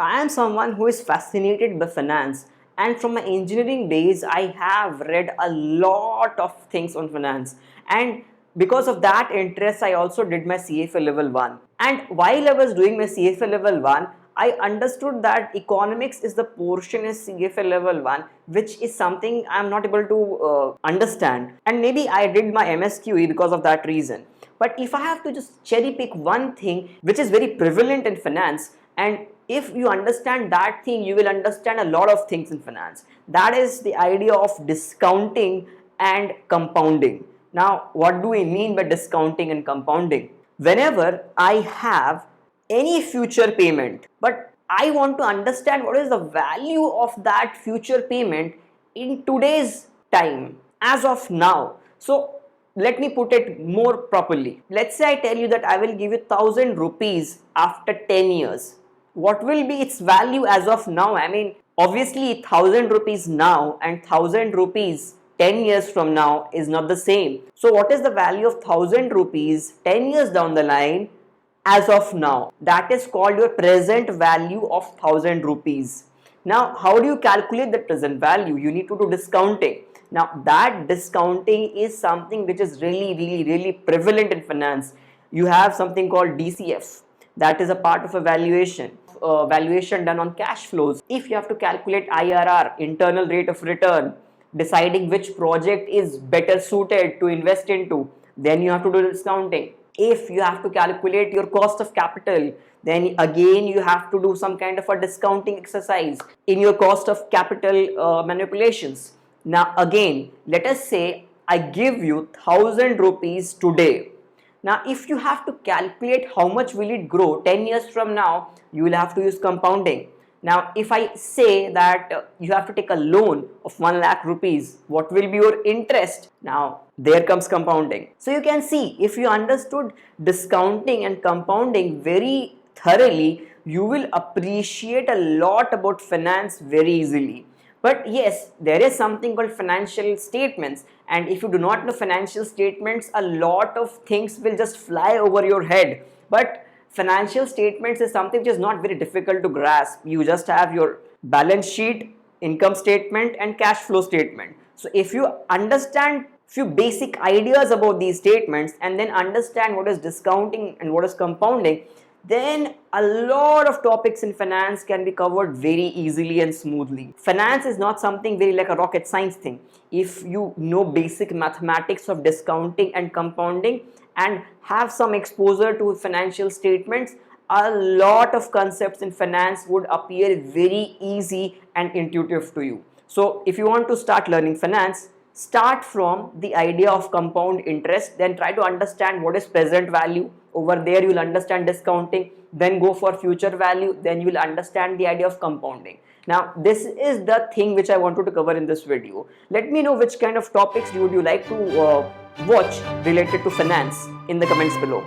I am someone who is fascinated by finance, and from my engineering days, I have read a lot of things on finance. And because of that interest, I also did my CFA Level 1. And while I was doing my CFA Level 1, I understood that economics is the portion in CFA Level 1 which is something I am not able to understand. And maybe I did my MSQE because of that reason. But if I have to just cherry pick one thing which is very prevalent in finance, and if you understand that thing, you will understand a lot of things in finance. That is the idea of discounting and compounding. Now, what do we mean by discounting and compounding? Whenever I have any future payment, but I want to understand what is the value of that future payment in today's time, as of now. So let me put it more properly. Let's say I tell you that I will give you 1,000 rupees after 10 years. What will be its value as of now? I mean, obviously 1,000 rupees now and 1,000 rupees 10 years from now is not the same. So what is the value of 1,000 rupees 10 years down the line as of now? That is called your present value of 1,000 rupees. Now, how do you calculate the present value? You need to do discounting. Now, that discounting is something which is really prevalent in finance. You have something called DCF. That is a part of a valuation done on cash flows. If you have to calculate IRR, internal rate of return, deciding which project is better suited to invest into, then you have to do discounting. If you have to calculate your cost of capital, then again you have to do some kind of a discounting exercise in your cost of capital manipulations. Now again, let us say I give you 1,000 rupees today. Now if you have to calculate how much will it grow 10 years from now, you will have to use compounding. Now if I say that you have to take a loan of 1 lakh rupees, what will be your interest? Now there comes compounding. So you can see, if you understood discounting and compounding very thoroughly, you will appreciate a lot about finance very easily. But yes, there is something called financial statements, and if you do not know financial statements, a lot of things will just fly over your head. But financial statements is something which is not very difficult to grasp. You just have your balance sheet, income statement and cash flow statement. So if you understand few basic ideas about these statements and then understand what is discounting and what is compounding, then a lot of topics in finance can be covered very easily and smoothly. Finance is not something very like a rocket science thing. If you know basic mathematics of discounting and compounding and have some exposure to financial statements, a lot of concepts in finance would appear very easy and intuitive to you. So if you want to start learning finance, start from the idea of compound interest, then try to understand what is present value. Over there you will understand discounting, then go for future value, then you will understand the idea of compounding. Now this is the thing which I wanted to cover in this video. Let me know which kind of topics would you like to watch related to finance in the comments below.